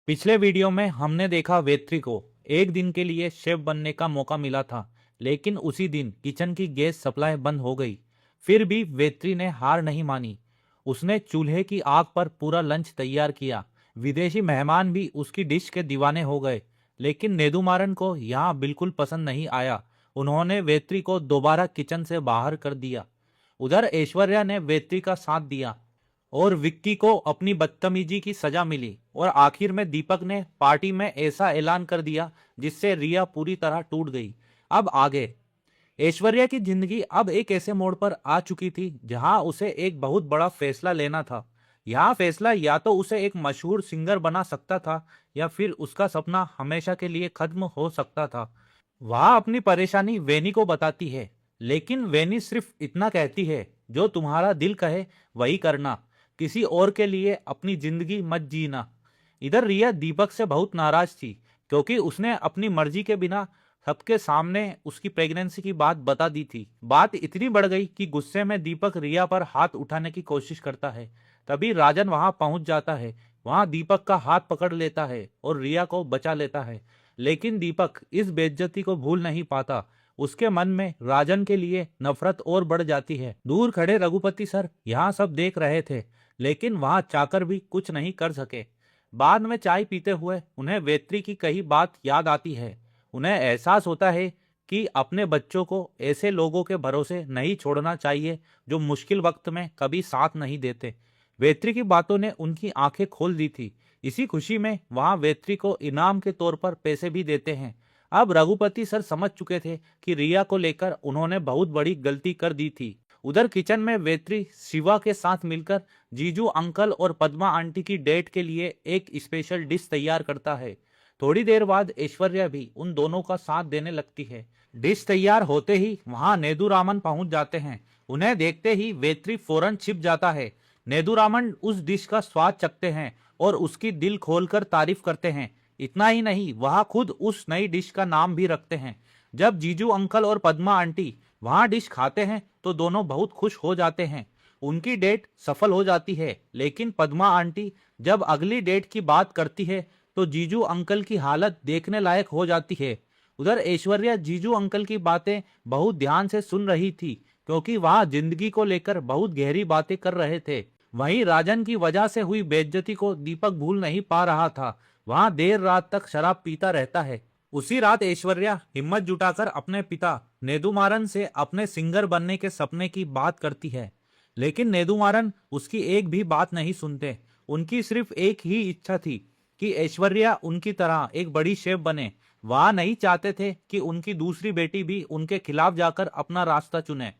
पिछले वीडियो में हमने देखा वेत्री को एक दिन के लिए शेफ बनने का मौका मिला था, लेकिन उसी दिन किचन की गैस सप्लाई बंद हो गई। फिर भी वेत्री ने हार नहीं मानी। उसने चूल्हे की आग पर पूरा लंच तैयार किया। विदेशी मेहमान भी उसकी डिश के दीवाने हो गए, लेकिन नेदुमारन को यहाँ बिल्कुल पसंद नहीं आया। उन्होंने वेत्री को दोबारा किचन से बाहर कर दिया। उधर ऐश्वर्या ने वेत्री का साथ दिया और विक्की को अपनी बदतमीजी की सजा मिली। और आखिर में दीपक ने पार्टी में ऐसा ऐलान कर दिया जिससे रिया पूरी तरह टूट गई। अब आगे ऐश्वर्या की जिंदगी अब एक ऐसे मोड़ पर आ चुकी थी जहां उसे एक बहुत बड़ा फैसला लेना था। यह फैसला या तो उसे एक मशहूर सिंगर बना सकता था या फिर उसका सपना हमेशा के लिए खत्म हो सकता था। वह अपनी परेशानी वेनी को बताती है, लेकिन वेनी सिर्फ इतना कहती है, जो तुम्हारा दिल कहे वही करना, किसी और के लिए अपनी जिंदगी मत जीना। इधर रिया दीपक से बहुत नाराज थी, क्योंकि उसने अपनी मर्जी के बिना सबके सामने उसकी प्रेगनेंसी की बात बता दी थी। बात इतनी बढ़ गई कि गुस्से में दीपक रिया पर हाथ उठाने की कोशिश करता है। तभी राजन वहां पहुंच जाता है। वहां दीपक का हाथ पकड़ लेता है और रिया को बचा लेता है। लेकिन दीपक इस बेइज्जती को भूल नहीं पाता। उसके मन में राजन के लिए नफरत और बढ़ जाती है। दूर खड़े रघुपति सर यहाँ सब देख रहे थे, लेकिन वहां चाकर भी कुछ नहीं कर सके। बाद में चाय पीते हुए उन्हें वेत्री की कही बात याद आती है। उन्हें एहसास होता है कि अपने बच्चों को ऐसे लोगों के भरोसे नहीं छोड़ना चाहिए जो मुश्किल वक्त में कभी साथ नहीं देते। वेत्री की बातों ने उनकी आंखें खोल दी थी। इसी खुशी में वहां वेत्री को इनाम के तौर पर पैसे भी देते हैं। अब रघुपति सर समझ चुके थे कि रिया को लेकर उन्होंने बहुत बड़ी गलती कर दी थी। उधर किचन में वेत्री शिवा के साथ मिलकर जीजू अंकल और पद्मा आंटी की डेट के लिए एक स्पेशल डिश तैयार करता है। थोड़ी देर बाद ऐश्वर्या भी उन दोनों का साथ देने लगती है। डिश तैयार होते ही वहां नेदुरामन पहुंच जाते हैं। उन्हें देखते ही वेत्री फौरन छिप जाता है। नेदुरामन उस डिश का स्वाद चखते हैं और उसकी दिल खोलकर तारीफ करते हैं। इतना ही नहीं, वह खुद उस नई डिश का नाम भी रखते हैं। जब जीजू अंकल और पद्मा आंटी वहां डिश खाते हैं तो दोनों बहुत खुश हो जाते हैं। उनकी डेट सफल हो जाती है, लेकिन पद्मा आंटी जब अगली डेट की बात करती है तो जीजू अंकल की हालत देखने लायक हो जाती है। उधर ऐश्वर्या जीजू अंकल की बातें बहुत ध्यान से सुन रही थी, क्योंकि वह जिंदगी को लेकर बहुत गहरी बातें कर रहे थे। वहीं राजन की वजह से हुई बेइज्जती को दीपक भूल नहीं पा रहा था। वहां देर रात तक शराब पीता रहता है। उसी रात ऐश्वर्या हिम्मत जुटाकर अपने पिता नेदुमारन से अपने सिंगर बनने के सपने की बात करती है, लेकिन नेदुमारन उसकी एक भी बात नहीं सुनते। उनकी सिर्फ एक ही इच्छा थी कि ऐश्वर्या उनकी तरह एक बड़ी शेफ बने। वह नहीं चाहते थे कि उनकी दूसरी बेटी भी उनके खिलाफ जाकर अपना रास्ता चुने।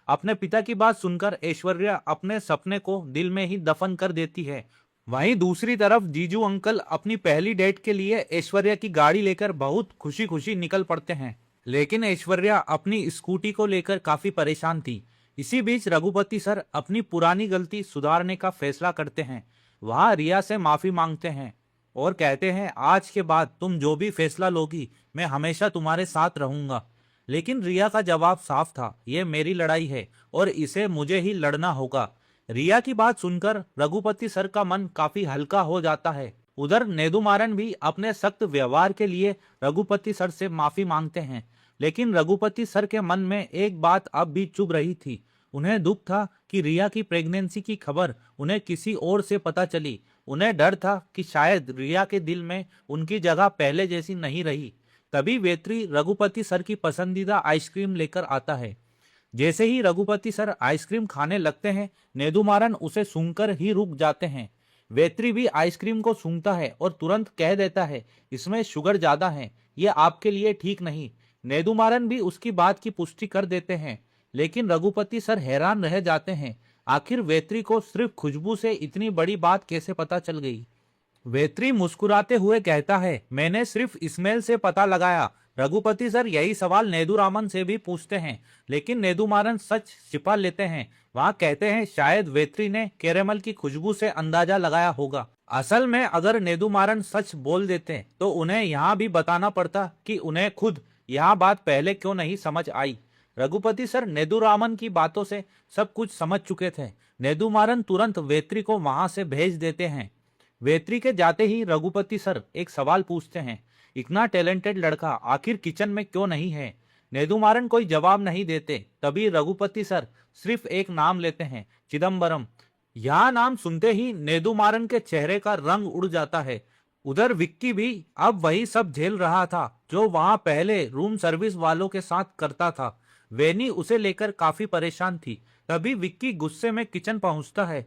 अपने पिता की बात सुनकर ऐश्वर्या अपने सपने को दिल में ही दफन कर देती है। वहीं दूसरी तरफ जीजू अंकल अपनी पहली डेट के लिए ऐश्वर्या की गाड़ी लेकर बहुत खुशी खुशी निकल पड़ते हैं, लेकिन ऐश्वर्या अपनी स्कूटी को लेकर काफी परेशान थी। इसी बीच रघुपति सर अपनी पुरानी गलती सुधारने का फैसला करते हैं। वह रिया से माफी मांगते हैं और कहते हैं, आज के बाद तुम जो भी फैसला लोगी मैं हमेशा तुम्हारे साथ रहूंगा। लेकिन रिया का जवाब साफ था, यह मेरी लड़ाई है और इसे मुझे ही लड़ना होगा। रिया की बात सुनकर रघुपति सर का मन काफी हल्का हो जाता है। उधर नेदुमारन भी अपने सख्त व्यवहार के लिए रघुपति सर से माफी मांगते हैं, लेकिन रघुपति सर के मन में एक बात अब भी चुभ रही थी। उन्हें दुख था कि रिया की प्रेगनेंसी की खबर उन्हें किसी और से पता चली। उन्हें डर था कि शायद रिया के दिल में उनकी जगह पहले जैसी नहीं रही। तभी वेत्री रघुपति सर की पसंदीदा आइसक्रीम लेकर आता है। जैसे ही रघुपति सर आइसक्रीम खाने लगते हैं, नेदुमारन उसे सूंघकर ही रुक जाते हैं। वेत्री भी आइसक्रीम को सूंघता है और तुरंत कह देता है, इसमें शुगर ज्यादा है, ये आपके लिए ठीक नहीं। नेदुमारन भी उसकी बात की पुष्टि कर देते हैं, लेकिन रघुपति सर हैरान रह जाते हैं। आखिर वेत्री को सिर्फ खुशबू से इतनी बड़ी बात कैसे पता चल गई। वेत्री मुस्कुराते हुए कहता है, मैंने सिर्फ स्मेल से पता लगाया। रघुपति सर यही सवाल नेदुरामन से भी पूछते हैं, लेकिन नेदुमारन सच छिपा लेते हैं। वहां कहते हैं, शायद वेत्री ने कैरेमल की खुशबू से अंदाजा लगाया होगा। असल में अगर नेदुमारन सच बोल देते तो उन्हें यहाँ भी बताना पड़ता कि उन्हें खुद यह बात पहले क्यों नहीं समझ आई। रघुपति सर नेदुरामन की बातों से सब कुछ समझ चुके थे। नेदुमारन तुरंत वेत्री को वहां से भेज देते हैं। वेत्री के जाते ही रघुपति सर एक सवाल पूछते हैं, इतना टैलेंटेड लड़का आखिर किचन में क्यों नहीं है? नेदुमारन कोई जवाब नहीं देते। तभी रघुपति सर सिर्फ एक नाम लेते हैं, चिदम्बरम। यह नाम सुनते ही नेदुमारन के चेहरे का रंग उड़ जाता है। उधर विक्की भी अब वही सब झेल रहा था जो वहां पहले रूम सर्विस वालों के साथ करता था। वेनी उसे लेकर काफी परेशान थी। तभी विक्की गुस्से में किचन पहुंचता है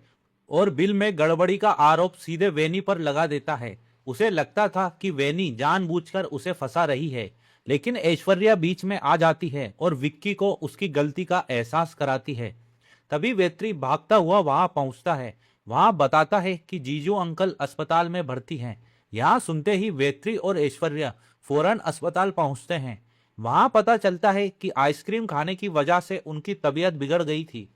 और बिल में गड़बड़ी का आरोप सीधे वेनी पर लगा देता है। उसे लगता था कि वेनी जानबूझकर उसे फंसा रही है, लेकिन ऐश्वर्या बीच में आ जाती है और विक्की को उसकी गलती का एहसास कराती है। तभी वेत्री भागता हुआ वहां पहुंचता है। वहां बताता है कि जीजू अंकल अस्पताल में भर्ती हैं। यहाँ सुनते ही वेत्री और ऐश्वर्या फौरन अस्पताल पहुंचते हैं। वहां पता चलता है कि आइसक्रीम खाने की वजह से उनकी तबीयत बिगड़ गई थी।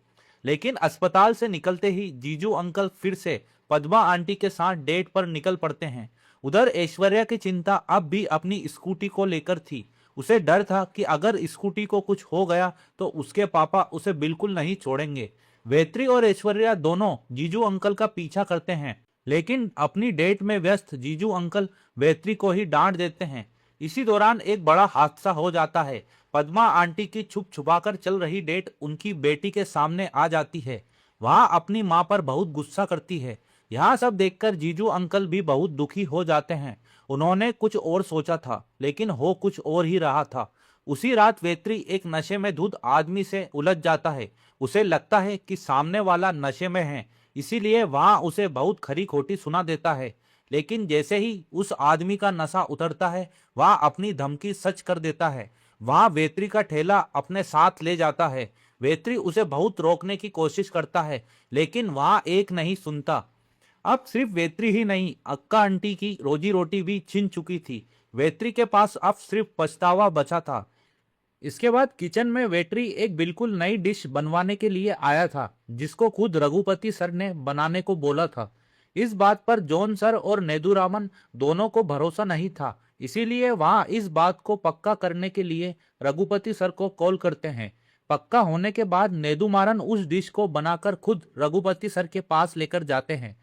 लेकिन अस्पताल से निकलते ही जीजू अंकल फिर से पद्मा आंटी के साथ डेट पर निकल पड़ते हैं। उधर ऐश्वर्या की चिंता अब भी अपनी स्कूटी को लेकर थी। उसे डर था कि अगर स्कूटी को कुछ हो गया तो उसके पापा उसे बिल्कुल नहीं छोड़ेंगे। वेत्री और ऐश्वर्या दोनों जीजू अंकल का पीछा करते हैं, लेकिन अपनी डेट में व्यस्त जीजू अंकल वेत्री को ही डांट देते हैं। इसी दौरान एक बड़ा हादसा हो जाता है। पद्मा आंटी की छुप छुपाकर चल रही डेट उनकी बेटी के सामने आ जाती है। वहां अपनी मां पर बहुत गुस्सा करती है। यह सब देखकर जीजू अंकल भी बहुत दुखी हो जाते हैं। उन्होंने कुछ और सोचा था, लेकिन हो कुछ और ही रहा था। उसी रात वेत्री एक नशे में धुत आदमी से उलझ जाता है। उसे लगता है कि सामने वाला नशे में है, इसीलिए वहां उसे बहुत खरी खोटी सुना देता है। लेकिन जैसे ही उस आदमी का नशा उतरता है, वह अपनी धमकी सच कर देता है। वहां वेत्री का ठेला अपने साथ ले जाता है। वेत्री उसे बहुत रोकने की कोशिश करता है, लेकिन वहां एक नहीं सुनता। अब सिर्फ वेत्री ही नहीं, अक्का आंटी की रोजी रोटी भी छिन चुकी थी। वेत्री के पास अब सिर्फ पछतावा बचा था। इसके बाद किचन में वेट्री एक बिल्कुल नई डिश बनवाने के लिए आया था, जिसको खुद रघुपति सर ने बनाने को बोला था। इस बात पर जॉन सर और नेदुरामन दोनों को भरोसा नहीं था, इसीलिए वहां इस बात को पक्का करने के लिए रघुपति सर को कॉल करते हैं। पक्का होने के बाद नेदुमारन उस डिश को बनाकर खुद रघुपति सर के पास लेकर जाते हैं।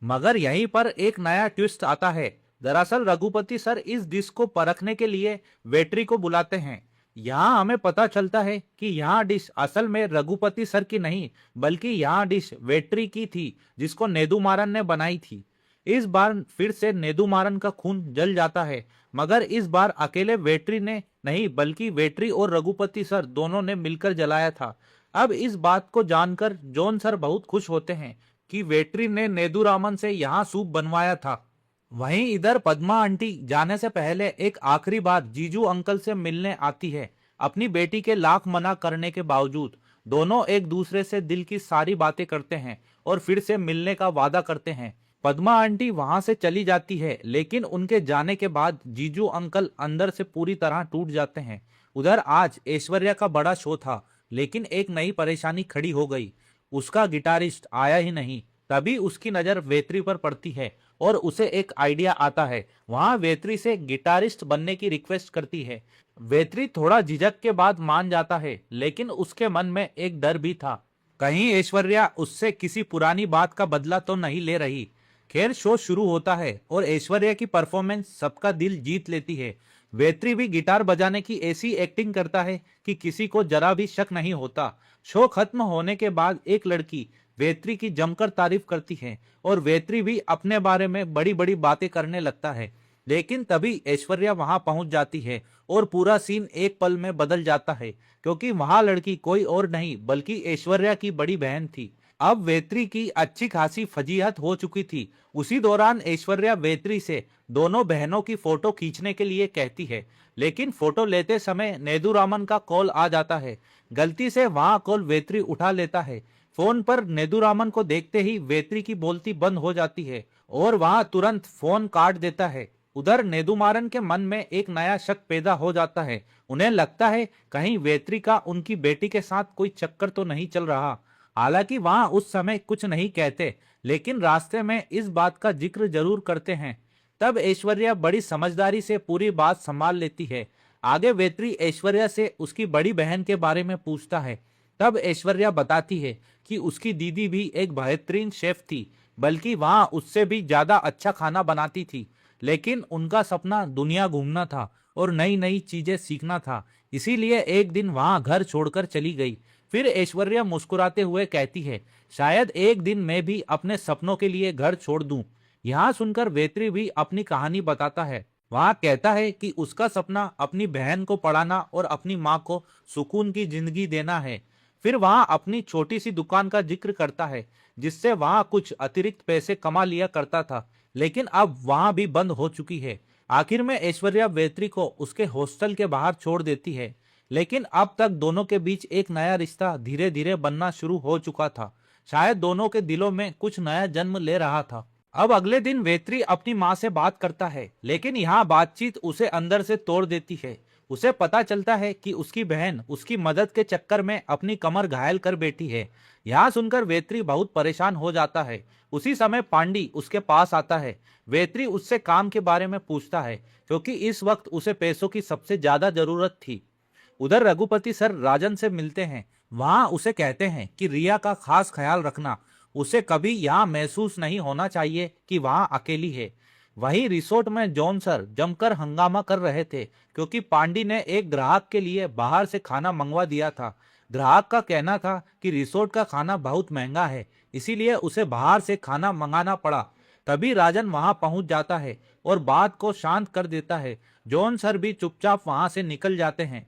मगर यहीं पर एक नया ट्विस्ट आता है। दरअसल रघुपति सर इस डिश को परखने के लिए वेट्री को बुलाते हैं। यहाँ हमें पता चलता है कि यहाँ डिश असल में रघुपति सर की नहीं, बल्कि यहाँ डिश वेट्री की थी, जिसको नेदुमारन ने बनाई थी। इस बार फिर से नेदुमारन का खून जल जाता है, मगर इस बार अकेले वेट्री ने नहीं, बल्कि वेट्री और रघुपति सर दोनों ने मिलकर जलाया था। अब इस बात को जानकर जॉन सर बहुत खुश होते हैं कि वेट्री ने नेदुरामन से यहाँ सूप बनवाया था। वहीं इधर पद्मा आंटी जाने से पहले एक आखिरी बार जीजू अंकल से मिलने आती है। अपनी बेटी के लाख मना करने के बावजूद दोनों एक दूसरे से दिल की सारी बातें करते हैं और फिर से मिलने का वादा करते हैं। पद्मा आंटी वहां से चली जाती है, लेकिन उनके जाने के बाद जीजू अंकल अंदर से पूरी तरह टूट जाते हैं। उधर आज ऐश्वर्या का बड़ा शो था, लेकिन एक नई परेशानी खड़ी हो गई। उसका गिटारिस्ट आया ही नहीं। तभी उसकी नजर वेत्री पर पड़ती है और उसे एक आइडिया आता है। वहां वेत्री से गिटारिस्ट बनने की रिक्वेस्ट करती है। वेत्री थोड़ा झिझक के बाद मान जाता है, लेकिन उसके मन में एक डर भी था, कहीं ऐश्वर्या उससे किसी पुरानी बात का बदला तो नहीं ले रही। खैर, शो शुरू होता है और ऐश्वर्या की परफॉर्मेंस सबका दिल जीत लेती है। वेत्री भी गिटार बजाने की ऐसी एक्टिंग करता है कि किसी को जरा भी शक नहीं होता। शो खत्म होने के बाद एक लड़की वेत्री की जमकर तारीफ करती है और वेत्री भी अपने बारे में बड़ी बड़ी बातें करने लगता है। लेकिन तभी ऐश्वर्या वहां पहुंच जाती है और पूरा सीन एक पल में बदल जाता है, क्योंकि वहां लड़की कोई और नहीं बल्कि ऐश्वर्या की बड़ी बहन थी। अब वेत्री की अच्छी खासी फजीहत हो चुकी थी। उसी दौरान ऐश्वर्या वेत्री से दोनों बहनों की फोटो खींचने के लिए कहती है, लेकिन फोटो लेते समय नेदुरामन का कॉल आ जाता है। गलती से वहां कॉल वेत्री उठा लेता है। फोन पर नेदुरामन को देखते ही वेत्री की बोलती बंद हो जाती है और वहां तुरंत फोन काट देता है। उधर नेदुमारन के मन में एक नया शक पैदा हो जाता है। उन्हें लगता है कहीं वेत्री का उनकी बेटी के साथ कोई चक्कर तो नहीं चल रहा। हालांकि वहां उस समय कुछ नहीं कहते, लेकिन रास्ते में इस बात का जिक्र जरूर करते हैं। तब ऐश्वर्या बड़ी समझदारी से पूरी बात संभाल लेती है। आगे वेत्री ऐश्वर्या से उसकी बड़ी बहन के बारे में पूछता है। तब ऐश्वर्या बताती है कि उसकी दीदी भी एक बेहतरीन शेफ थी, बल्कि वहां उससे भी ज्यादा अच्छा खाना बनाती थी। लेकिन उनका सपना दुनिया घूमना था और नई नई चीजें सीखना था, इसीलिए एक दिन वहां घर छोड़कर चली गई। फिर ऐश्वर्या मुस्कुराते हुए कहती है, शायद एक दिन मैं भी अपने सपनों के लिए घर छोड़ दूं। यहाँ सुनकर वेत्री भी अपनी कहानी बताता है। वहाँ कहता है कि उसका सपना अपनी बहन को पढ़ाना और अपनी माँ को सुकून की जिंदगी देना है। फिर वहाँ अपनी छोटी सी दुकान का जिक्र करता है, जिससे वहाँ कुछ अतिरिक्त पैसे कमा लिया करता था, लेकिन अब वहाँ भी बंद हो चुकी है। आखिर में ऐश्वर्या वेत्री को उसके हॉस्टल के बाहर छोड़ देती है, लेकिन अब तक दोनों के बीच एक नया रिश्ता धीरे धीरे बनना शुरू हो चुका था। शायद दोनों के दिलों में कुछ नया जन्म ले रहा था। अब अगले दिन वेत्री अपनी माँ से बात करता है, लेकिन यहाँ बातचीत उसे अंदर से तोड़ देती है। उसे पता चलता है कि उसकी बहन उसकी मदद के चक्कर में अपनी कमर घायल कर बैठी है। यहाँ सुनकर वेत्री बहुत परेशान हो जाता है। उसी समय पांडी उसके पास आता है। वेत्री उससे काम के बारे में पूछता है, क्योंकि इस वक्त उसे पैसों की सबसे ज्यादा जरूरत थी। उधर रघुपति सर राजन से मिलते हैं। वहां उसे कहते हैं कि रिया का खास ख्याल रखना, उसे कभी यहाँ महसूस नहीं होना चाहिए कि वहां अकेली है। वहीं रिसोर्ट में जॉन सर जमकर हंगामा कर रहे थे, क्योंकि पांडी ने एक ग्राहक के लिए बाहर से खाना मंगवा दिया था। ग्राहक का कहना था कि रिसोर्ट का खाना बहुत महंगा है, इसीलिए उसे बाहर से खाना मंगाना पड़ा। तभी राजन वहां पहुंच जाता है और बात को शांत कर देता है। जॉन सर भी चुपचाप वहां से निकल जाते हैं।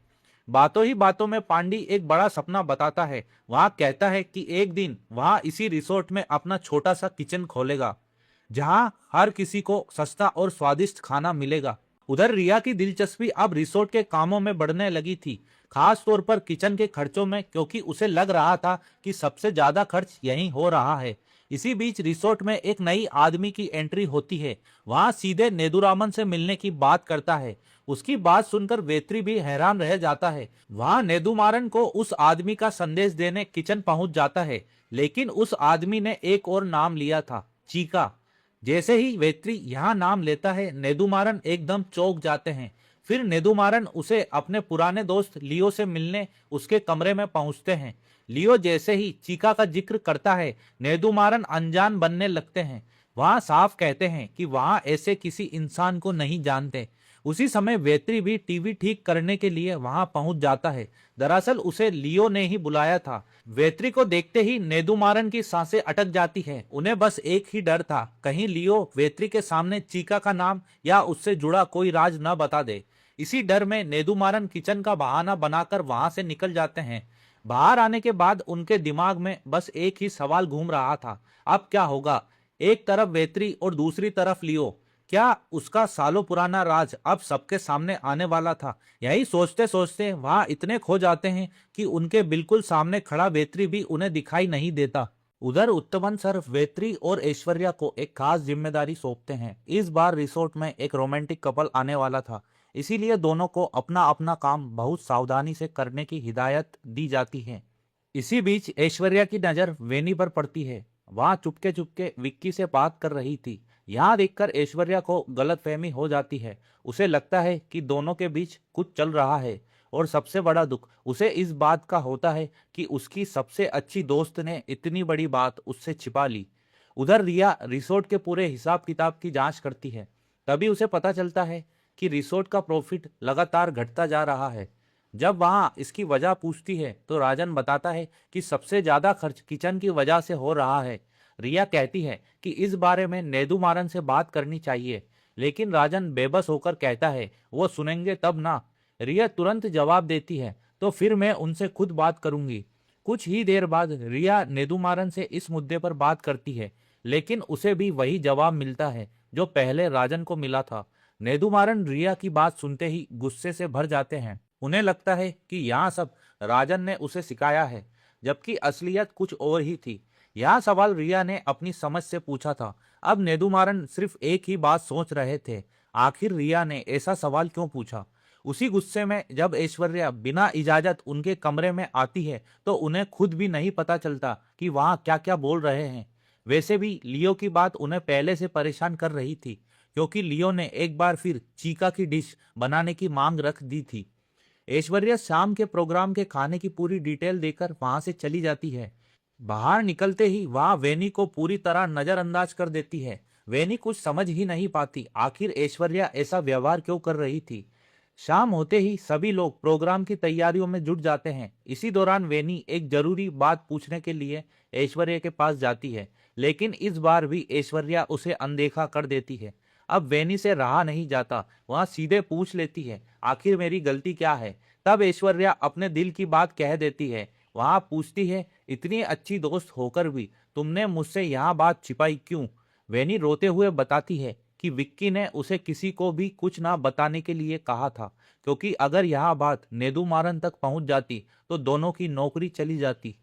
बातों ही बातों में पांडी एक बड़ा सपना बताता है। वहां कहता है कि एक दिन वहां इसी रिसोर्ट में अपना छोटा सा किचन खोलेगा, जहां हर किसी को सस्ता और स्वादिष्ट खाना मिलेगा। उधर रिया की दिलचस्पी अब रिसोर्ट के कामों में बढ़ने लगी थी, खास तौर पर किचन के खर्चों में, क्योंकि उसे लग रहा था कि सबसे ज्यादा खर्च यहीं हो रहा है। इसी बीच रिसोर्ट में एक नई आदमी की एंट्री होती है। वहां सीधे नेदुरामन से मिलने की बात करता है। उसकी बात सुनकर वेत्री भी हैरान रह जाता है। वहां नेदुमारन को उस आदमी का संदेश देने किचन पहुंच जाता है, लेकिन उस आदमी ने एक और नाम लिया था, चीका। जैसे ही वेत्री यहाँ नाम लेता है, नेदुमारन एकदम चौंक जाते हैं। फिर नेदुमारन उसे अपने पुराने दोस्त लियो से मिलने उसके कमरे में पहुंचते हैं। लियो जैसे ही चीका का जिक्र करता है, नेदुमारन अनजान बनने लगते हैं। वहां साफ कहते हैं कि वहां ऐसे किसी इंसान को नहीं जानते। उसी समय वेत्री भी टीवी ठीक करने के लिए वहां पहुंच जाता है। दरअसल उसे लियो ने ही बुलाया था। वेत्री को देखते ही नेदुमारन की सांसें अटक जाती हैं। उन्हें बस एक ही डर था, कहीं लियो वेत्री के सामने चीका का नाम या उससे जुड़ा कोई राज न बता दे। इसी डर में नेदुमारन किचन का बहाना बनाकर वहां से निकल जाते हैं। बाहर आने के बाद उनके दिमाग में बस एक ही सवाल घूम रहा था, अब क्या होगा। एक तरफ वेत्री और दूसरी तरफ लियो। क्या उसका सालों पुराना राज अब सबके सामने आने वाला था। यही सोचते सोचते वहां इतने खो जाते हैं कि उनके बिल्कुल सामने खड़ा वेत्री भी उन्हें दिखाई नहीं देता। उधर उत्तमन सर वेत्री और ऐश्वर्या को एक खास जिम्मेदारी सौंपते हैं। इस बार रिसोर्ट में एक रोमांटिक कपल आने वाला था, इसीलिए दोनों को अपना अपना काम बहुत सावधानी से करने की हिदायत दी जाती है। इसी बीच ऐश्वर्या की नजर वेनी पर पड़ती है। वहां चुपके चुपके विक्की से बात कर रही थी। यहाँ देखकर ऐश्वर्या को गलतफहमी हो जाती है। उसे लगता है कि दोनों के बीच कुछ चल रहा है, और सबसे बड़ा दुख उसे इस बात का होता है कि उसकी सबसे अच्छी दोस्त ने इतनी बड़ी बात उससे छिपा ली। उधर रिया रिसोर्ट के पूरे हिसाब किताब की जांच करती है। तभी उसे पता चलता है कि रिसोर्ट का प्रॉफिट लगातार घटता जा रहा है। जब वहां इसकी वजह पूछती है तो राजन बताता है कि सबसे ज्यादा खर्च किचन की वजह से हो रहा है। रिया कहती है कि इस बारे में नेदुमारन से बात करनी चाहिए, लेकिन राजन बेबस होकर कहता है, वो सुनेंगे तब ना। रिया तुरंत जवाब देती है, तो फिर मैं उनसे खुद बात करूंगी। कुछ ही देर बाद रिया नेदुमारन से इस मुद्दे पर बात करती है, लेकिन उसे भी वही जवाब मिलता है जो पहले राजन को मिला था। नेदुमारन रिया की बात सुनते ही गुस्से से भर जाते हैं। उन्हें लगता है कि यहाँ सब राजन ने उसे सिखाया है, जबकि असलियत कुछ और ही थी। यह सवाल रिया ने अपनी समझ से पूछा था। अब नेदुमारन सिर्फ एक ही बात सोच रहे थे, आखिर रिया ने ऐसा सवाल क्यों पूछा। उसी गुस्से में जब ऐश्वर्या बिना इजाजत उनके कमरे में आती है, तो उन्हें खुद भी नहीं पता चलता कि वहां क्या क्या बोल रहे हैं। वैसे भी लियो की बात उन्हें पहले से परेशान कर रही थी, क्योंकि लियो ने एक बार फिर चीका की डिश बनाने की मांग रख दी थी। ऐश्वर्या शाम के प्रोग्राम के खाने की पूरी डिटेल देकर वहां से चली जाती है। बाहर निकलते ही वहां वेनी को पूरी तरह नजरअंदाज कर देती है। वेनी कुछ समझ ही नहीं पाती आखिर ऐश्वर्या ऐसा व्यवहार क्यों कर रही थी। शाम होते ही सभी लोग प्रोग्राम की तैयारियों में जुट जाते हैं। इसी दौरान वेनी एक जरूरी बात पूछने के लिए ऐश्वर्या के पास जाती है, लेकिन इस बार भी ऐश्वर्या उसे अनदेखा कर देती है। अब वेनी से रहा नहीं जाता, वहां सीधे पूछ लेती है, आखिर मेरी गलती क्या है। तब ऐश्वर्या अपने दिल की बात कह देती है। वहां पूछती है, इतनी अच्छी दोस्त होकर भी तुमने मुझसे यहाँ बात छिपाई क्यों। वेनी रोते हुए बताती है कि विक्की ने उसे किसी को भी कुछ ना बताने के लिए कहा था, क्योंकि अगर यह बात नेदुमारन तक पहुंच जाती तो दोनों की नौकरी चली जाती।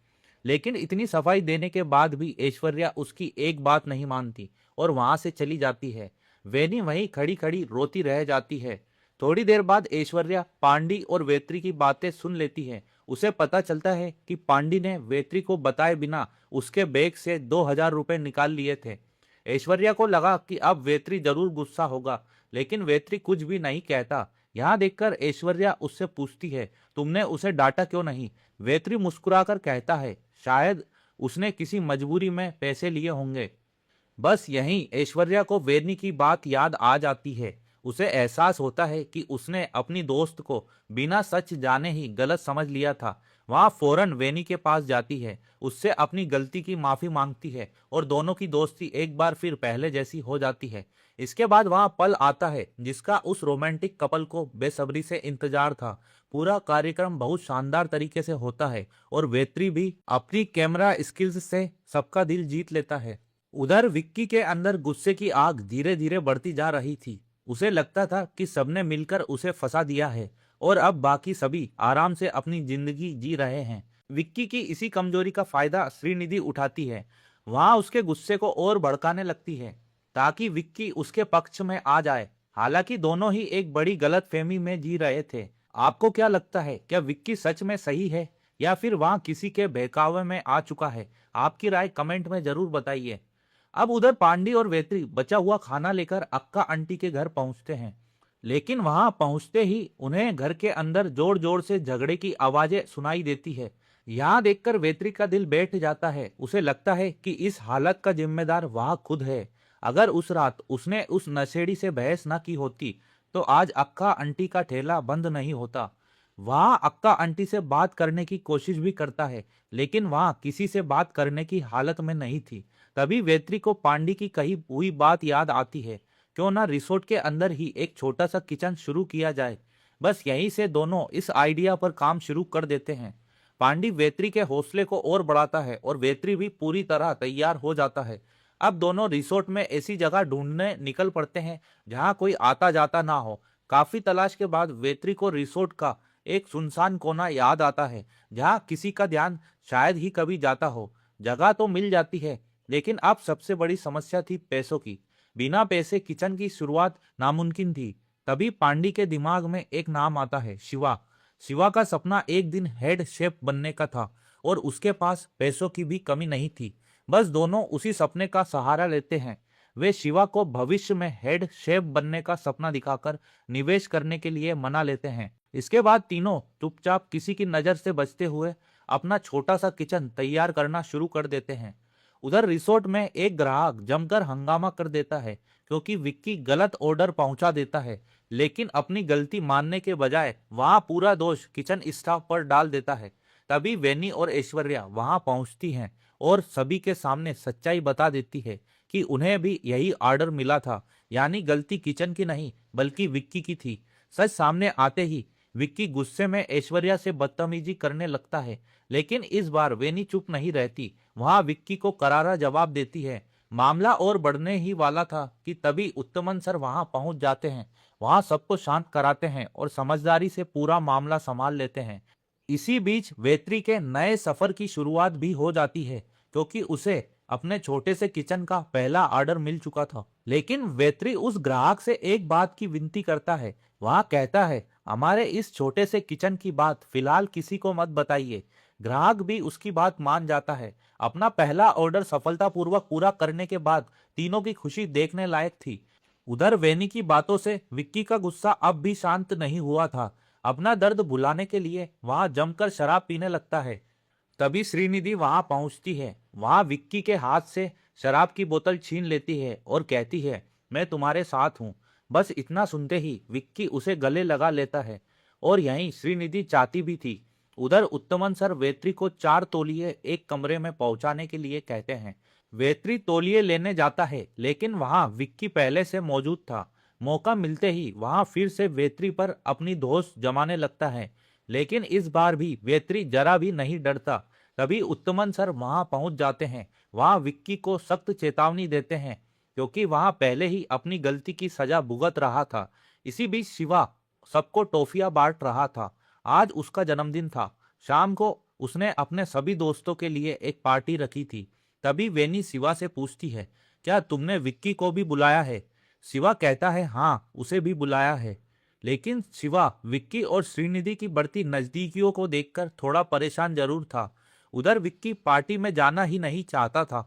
लेकिन इतनी सफाई देने के बाद भी ऐश्वर्या उसकी एक बात नहीं मानती और वहां से चली जाती है। वेनी वहीं खड़ी खड़ी रोती रह जाती है। थोड़ी देर बाद ऐश्वर्या पांडी और वेत्री की बातें सुन लेती है। उसे पता चलता है कि पांडी ने वेत्री को बताए बिना उसके बैग से 2,000 रुपए निकाल लिए थे। ऐश्वर्या को लगा कि अब वेत्री जरूर गुस्सा होगा, लेकिन वेत्री कुछ भी नहीं कहता। यहाँ देखकर ऐश्वर्या उससे पूछती है, तुमने उसे डांटा क्यों नहीं। वेत्री मुस्कुराकर कहता है, शायद उसने किसी मजबूरी में पैसे लिए होंगे। बस यहीं ऐश्वर्या को वेदनी की बात याद आ जाती है। उसे एहसास होता है कि उसने अपनी दोस्त को बिना सच जाने ही गलत समझ लिया था। वहां फौरन वेनी के पास जाती है, उससे अपनी गलती की माफी मांगती है और दोनों की दोस्ती एक बार फिर पहले जैसी हो जाती है। इसके बाद वहां पल आता है जिसका उस रोमांटिक कपल को बेसब्री से इंतजार था। पूरा कार्यक्रम बहुत शानदार तरीके से होता है और वेत्री भी अपनी कैमरा स्किल्स से सबका दिल जीत लेता है। उधर विक्की के अंदर गुस्से की आग धीरे धीरे बढ़ती जा रही थी। उसे लगता था कि सबने मिलकर उसे फंसा दिया है और अब बाकी सभी आराम से अपनी जिंदगी जी रहे हैं। विक्की की इसी कमजोरी का फायदा श्रीनिधि उठाती है। वहां उसके गुस्से को और भड़काने लगती है ताकि विक्की उसके पक्ष में आ जाए। हालांकि दोनों ही एक बड़ी गलतफहमी में जी रहे थे। आपको क्या लगता है, क्या विक्की सच में सही है या फिर वहां किसी के बहकावे में आ चुका है? आपकी राय कमेंट में जरूर बताइए। अब उधर पांडी और वेत्री बचा हुआ खाना लेकर अक्का आंटी के घर पहुंचते हैं, लेकिन वहां पहुंचते ही उन्हें घर के अंदर जोर जोर से झगड़े की आवाजें सुनाई देती है। यहाँ देखकर वेत्री का दिल बैठ जाता है। उसे लगता है कि इस हालत का जिम्मेदार वह खुद है। अगर उस रात उसने उस नशेड़ी से बहस ना की होती तो आज अक्का आंटी का ठेला बंद नहीं होता। वहां अक्का आंटी से बात करने की कोशिश भी करता है, लेकिन वहां किसी से बात करने की हालत में नहीं थी। तभी वेत्री को पांडी की कही हुई बात याद आती है, क्यों ना रिसोर्ट के अंदर ही एक छोटा सा किचन शुरू किया जाए। बस यहीं से दोनों इस आइडिया पर काम शुरू कर देते हैं। पांडी वेत्री के हौसले को और बढ़ाता है और वेत्री भी पूरी तरह तैयार हो जाता है। अब दोनों रिसोर्ट में ऐसी जगह ढूंढने निकल पड़ते हैं जहां कोई आता जाता ना हो। काफी तलाश के बाद वेत्री को रिसोर्ट का एक सुनसान कोना याद आता है जहां किसी का ध्यान शायद ही कभी जाता हो। जगह तो मिल जाती है, लेकिन अब सबसे बड़ी समस्या थी पैसों की। बिना पैसे किचन की शुरुआत नामुमकिन थी। तभी पांडी के दिमाग में एक नाम आता है, शिवा। शिवा का सपना एक दिन हेड शेफ बनने का था और उसके पास पैसों की भी कमी नहीं थी। बस दोनों उसी सपने का सहारा लेते हैं। वे शिवा को भविष्य में हेड शेफ बनने का सपना दिखाकर निवेश करने के लिए मना लेते हैं। इसके बाद तीनों चुपचाप किसी की नजर से बचते हुए अपना छोटा सा किचन तैयार करना शुरू कर देते हैं। उधर रिसोर्ट में एक ग्राहक जमकर हंगामा कर देता है क्योंकि विक्की गलत ऑर्डर पहुंचा देता है, लेकिन अपनी गलती मानने के बजाय वहां पूरा दोष किचन स्टाफ पर डाल देता है। तभी वेनी और ऐश्वर्या वहां पहुंचती हैं और सभी के सामने सच्चाई बता देती है कि उन्हें भी यही ऑर्डर मिला था, यानी गलती किचन की नहीं बल्कि विक्की की थी। सच सामने आते ही विक्की गुस्से में ऐश्वर्या से बदतमीजी करने लगता है, लेकिन इस बार वेनी चुप नहीं रहती। वहां विक्की को करारा जवाब देती है। मामला और बढ़ने ही वाला था कि तभी उत्तमन सर वहां पहुंच जाते हैं। वहां सबको शांत कराते हैं और समझदारी से पूरा मामला संभाल लेते हैं। इसी बीच वेत्री के नए सफर की शुरुआत भी हो जाती है, क्योंकि उसे अपने छोटे से किचन का पहला ऑर्डर मिल चुका था। लेकिन वेत्री उस ग्राहक से एक बात की विनती करता है। वहां कहता है, हमारे इस छोटे से किचन की बात फिलहाल किसी को मत बताइए। ग्राहक भी उसकी बात मान जाता है। अपना पहला ऑर्डर सफलतापूर्वक पूरा करने के बाद तीनों की खुशी देखने लायक थी। उधर वेनी की बातों से विक्की का गुस्सा अब भी शांत नहीं हुआ था। अपना दर्द भुलाने के लिए वहां जमकर शराब पीने लगता है। तभी श्रीनिधि वहां पहुंचती है। वहां विक्की के हाथ से शराब की बोतल छीन लेती है और कहती है, मैं तुम्हारे साथ हूँ। बस इतना सुनते ही विक्की उसे गले लगा लेता है और यहीं श्रीनिधि चाहती भी थी। उधर उत्तमन सर वेत्री को 4 तौलिए एक कमरे में पहुंचाने के लिए कहते हैं। वेत्री तौलिए लेने जाता है, लेकिन वहां विक्की पहले से मौजूद था। मौका मिलते ही वहां फिर से वेत्री पर अपनी धौंस जमाने लगता है, लेकिन इस बार भी वेत्री जरा भी नहीं डरता। तभी उत्तमन सर वहां पहुंच जाते हैं। वहां विक्की को सख्त चेतावनी देते हैं, क्योंकि वहां पहले ही अपनी गलती की सजा भुगत रहा था। इसी बीच शिवा सबको टॉफियां बांट रहा था। आज उसका जन्मदिन था। शाम को उसने अपने सभी दोस्तों के लिए एक पार्टी रखी थी। तभी वेनी शिवा से पूछती है, क्या तुमने विक्की को भी बुलाया है? शिवा कहता है, हाँ, उसे भी बुलाया है। लेकिन शिवा विक्की और श्रीनिधि की बढ़ती नजदीकियों को देखकर थोड़ा परेशान जरूर था। उधर विक्की पार्टी में जाना ही नहीं चाहता था,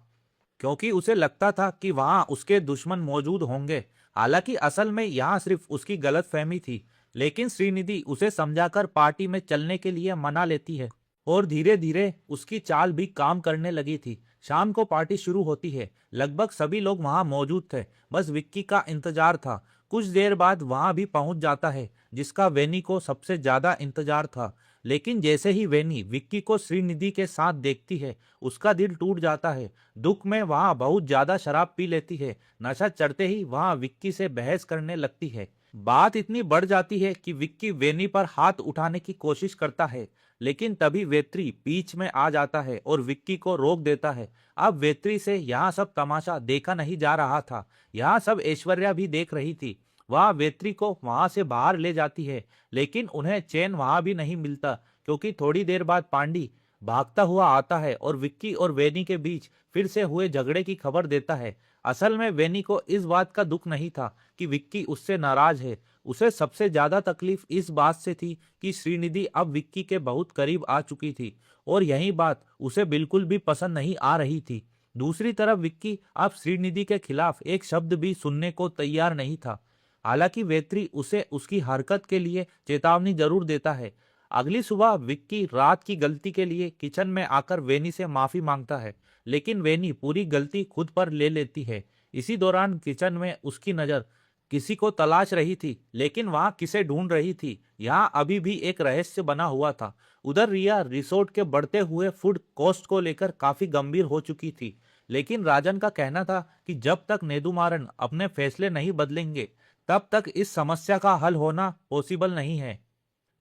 क्योंकि उसे लगता था कि वहां उसके दुश्मन मौजूद होंगे। हालांकि असल में यहाँ सिर्फ उसकी गलतफहमी थी, लेकिन श्रीनिधि उसे समझाकर पार्टी में चलने के लिए मना लेती है और धीरे धीरे उसकी चाल भी काम करने लगी थी। शाम को पार्टी शुरू होती है। लगभग सभी लोग वहां मौजूद थे, बस विक्की का इंतजार था। कुछ देर बाद वहां भी पहुंच जाता है, जिसका वेनी को सबसे ज्यादा इंतजार था। लेकिन जैसे ही वेनी विक्की को श्रीनिधि के साथ देखती है, उसका दिल टूट जाता है। दुख में वहां बहुत ज्यादा शराब पी लेती है। नशा चढ़ते ही वहां विक्की से बहस करने लगती है। बात इतनी बढ़ जाती है कि विक्की वेनी पर हाथ उठाने की कोशिश करता है, लेकिन तभी वेत्री बीच में आ जाता है और विक्की को रोक देता है। अब वेत्री से यहाँ सब तमाशा देखा नहीं जा रहा था, यहाँ सब ऐश्वर्या भी देख रही थी। वह वेत्री को वहां से बाहर ले जाती है, लेकिन उन्हें चैन वहां भी नहीं मिलता, क्योंकि थोड़ी देर बाद पांडी भागता हुआ आता है और विक्की और वेनी के बीच फिर से हुए झगड़े की खबर देता है। असल में वेनी को इस बात का दुख नहीं था कि विक्की उससे नाराज है। उसे सबसे ज्यादा तकलीफ इस बात से थी कि श्रीनिधि अब विक्की के बहुत करीब आ चुकी थी और यही बात उसे बिल्कुल भी पसंद नहीं आ रही थी। दूसरी तरफ विक्की अब श्रीनिधि के खिलाफ एक शब्द भी सुनने को तैयार नहीं था। हालांकि वेत्री उसे उसकी हरकत के लिए चेतावनी जरूर देता है। अगली सुबह विक्की रात की गलती के लिए किचन में आकर वेनी से माफी मांगता है, लेकिन वेनी पूरी गलती खुद पर ले लेती है। इसी दौरान किचन में उसकी नजर किसी को तलाश रही थी, लेकिन वहां किसे ढूंढ रही थी, यहाँ अभी भी एक रहस्य बना हुआ था। उधर रिया रिसोर्ट के बढ़ते हुए फूड कॉस्ट को लेकर काफी गंभीर हो चुकी थी, लेकिन राजन का कहना था कि जब तक नेदुमारन अपने फैसले नहीं बदलेंगे, तब तक इस समस्या का हल होना पॉसिबल नहीं है।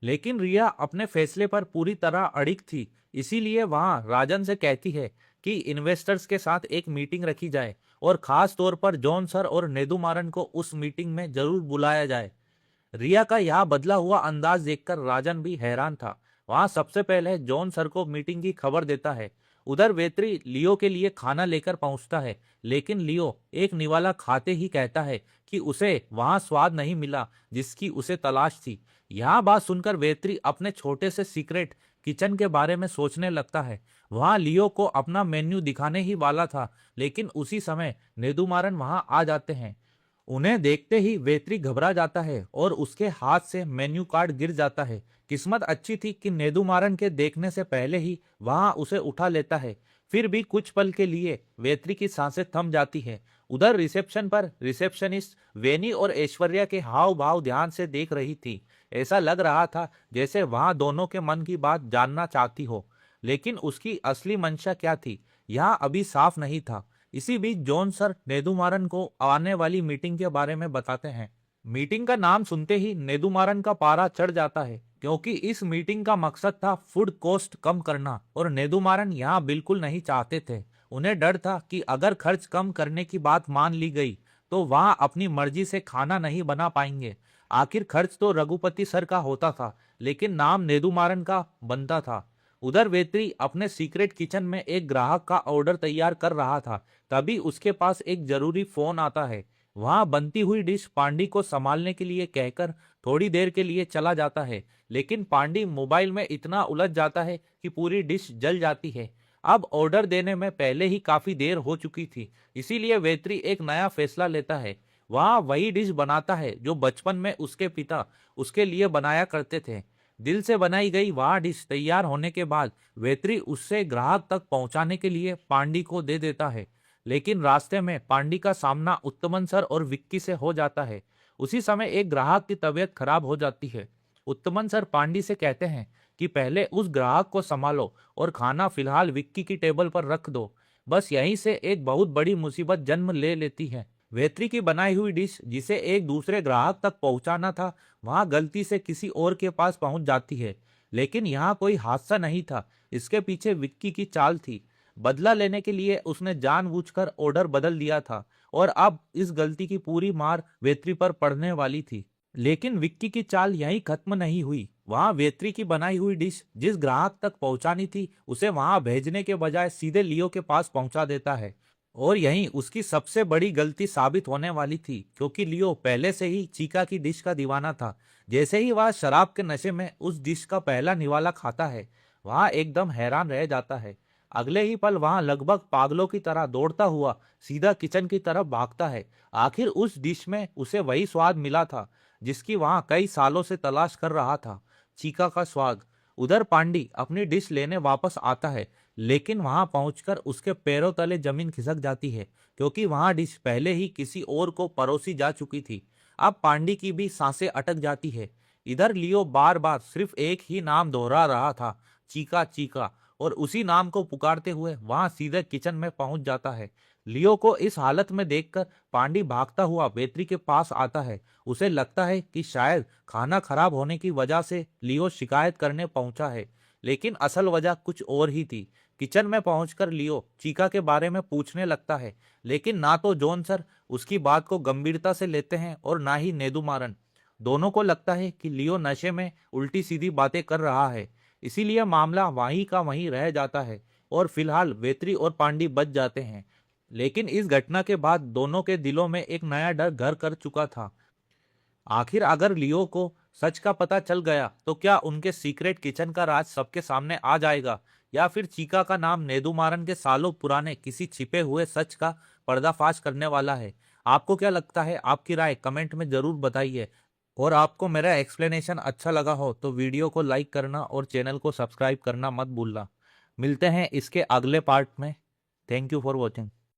लेकिन रिया अपने फैसले पर पूरी तरह अड़िग थी, इसीलिए वहां राजन से कहती है कि इन्वेस्टर्स के साथ एक मीटिंग रखी जाए और खास तौर पर जॉन सर और नेदुमारन को उस मीटिंग में जरूर बुलाया जाए। रिया का यह बदला हुआ अंदाज देखकर राजन भी हैरान था। वहां सबसे पहले जॉन सर को मीटिंग की खबर देता है। उधर वेत्री लियो के लिए खाना लेकर पहुंचता है, लेकिन लियो एक निवाला खाते ही कहता है कि उसे वहां स्वाद नहीं मिला जिसकी उसे तलाश थी। यह बात सुनकर वेत्री अपने छोटे से सीक्रेट किचन के बारे में सोचने लगता है। वहां लियो को अपना मेन्यू दिखाने ही वाला था, लेकिन उसी समय नेदुमारन वहां आ जाते हैं। उन्हें देखते ही वेत्री घबरा जाता है और उसके हाथ से मेन्यू कार्ड गिर जाता है। किस्मत अच्छी थी कि नेदुमारन के देखने से पहले ही वहां उसे उठा लेता है। फिर भी कुछ पल के लिए वेत्री की सांसें थम जाती है। उधर रिसेप्शन पर रिसेप्शनिस्ट वेनी और ऐश्वर्या के हाव भाव ध्यान से देख रही थी। ऐसा लग रहा था जैसे वहां दोनों के मन की बात जानना चाहती हो, लेकिन उसकी असली मंशा क्या थी, यह अभी साफ नहीं था। इसी बीच जॉन सर नेदुमारन को आने वाली मीटिंग के बारे में बताते हैं। मीटिंग का नाम सुनते ही नेदुमारन का पारा चढ़ जाता है, क्योंकि इस मीटिंग का मकसद था फूड कॉस्ट कम करना और नेदुमारन यहाँ बिल्कुल नहीं चाहते थे। उन्हें डर था कि अगर खर्च कम करने की बात मान ली गई तो वहां अपनी मर्जी से खाना नहीं बना पाएंगे। आखिर खर्च तो रघुपति सर का होता था, लेकिन नाम नेदुमारन का बनता था। उधर वेत्री अपने सीक्रेट किचन में एक ग्राहक का ऑर्डर तैयार कर रहा था। तभी उसके पास एक जरूरी फोन आता है। वहां बनती हुई डिश पांडी को संभालने के लिए कहकर थोड़ी देर के लिए चला जाता है, लेकिन पांडी मोबाइल में इतना उलझ जाता है कि पूरी डिश जल जाती है। अब ऑर्डर देने में पहले ही काफी देर हो चुकी थी, इसीलिए वेत्री एक नया फैसला लेता है। वह वही डिश बनाता है जो बचपन में उसके पिता उसके लिए बनाया करते थे। दिल से बनाई गई वह डिश तैयार होने के बाद वेत्री उससे ग्राहक तक पहुंचाने के लिए पांडी को दे देता है। लेकिन रास्ते में पांडी का सामना उत्तमन सर और विक्की से हो जाता है। उसी समय एक ग्राहक की तबीयत खराब हो जाती है। उत्तमन सर पांडी से कहते हैं कि पहले उस ग्राहक को संभालो और खाना फिलहाल विक्की की टेबल पर रख दो। बस यहीं से एक बहुत बड़ी मुसीबत जन्म ले लेती है। वेत्री की बनाई हुई डिश जिसे एक दूसरे ग्राहक तक पहुंचाना था, वहां गलती से किसी और के पास पहुंच जाती है। लेकिन यहाँ कोई हादसा नहीं था, इसके पीछे विक्की की चाल थी। बदला लेने के लिए उसने जानबूझकर ऑर्डर बदल दिया था और अब इस गलती की पूरी मार वेत्री पर पड़ने वाली थी। लेकिन विक्की की चाल यहीं खत्म नहीं हुई। वहां वेत्री की बनाई हुई डिश जिस ग्राहक तक पहुंचानी थी, उसे वहां भेजने के बजाय सीधे लियो के पास पहुंचा देता है। और यही उसकी सबसे बड़ी गलती साबित होने वाली थी, क्योंकि लियो पहले से ही चीका की डिश का दीवाना था। जैसे ही वह शराब के नशे में उस डिश का पहला निवाला खाता है, वह एकदम हैरान रह जाता है। अगले ही पल वहां लगभग पागलों की तरह दौड़ता हुआ सीधा किचन की तरफ भागता है। आखिर उस डिश में उसे वही स्वाद मिला था जिसकी वहां कई सालों से तलाश कर रहा था, चीका का स्वाद। उधर पांडी अपनी डिश लेने वापस आता है, लेकिन वहां पहुंचकर उसके पैरों तले जमीन खिसक जाती है, क्योंकि वहां डिश पहले ही किसी और को परोसी जा चुकी थी। अब पांडी की भी सांसें अटक जाती है। इधर लियो बार बार सिर्फ एक ही नाम दोहरा रहा था, चीका चीका, और उसी नाम को पुकारते हुए वहां सीधे किचन में पहुंच जाता है। लियो को इस हालत में देखकर पांडी भागता हुआ वेत्री के पास आता है। उसे लगता है कि शायद खाना खराब होने की वजह से लियो शिकायत करने पहुंचा है, लेकिन असल वजह कुछ और ही थी। किचन में पहुंचकर लियो चीका के बारे में पूछने लगता है, लेकिन ना तो जॉन सर उसकी बात को गंभीरता से लेते हैं और ना ही नेदुमारन। दोनों को लगता है कि लियो नशे में उल्टी सीधी बातें कर रहा है, इसीलिए मामला वहीं का वहीं रह जाता है और फिलहाल वेत्री और पांडी बच जाते हैं। लेकिन इस घटना के बाद दोनों के दिलों में एक नया डर घर कर चुका था। आखिर अगर लियो को सच का पता चल गया तो क्या उनके सीक्रेट किचन का राज सबके सामने आ जाएगा, या फिर चीका का नाम नेदुमारन के सालों पुराने किसी छिपे हुए सच का पर्दाफाश करने वाला है। आपको क्या लगता है? आपकी राय कमेंट में जरूर बताइए। और आपको मेरा एक्सप्लेनेशन अच्छा लगा हो तो वीडियो को लाइक करना और चैनल को सब्सक्राइब करना मत भूलना। मिलते हैं इसके अगले पार्ट में। Thank you for watching.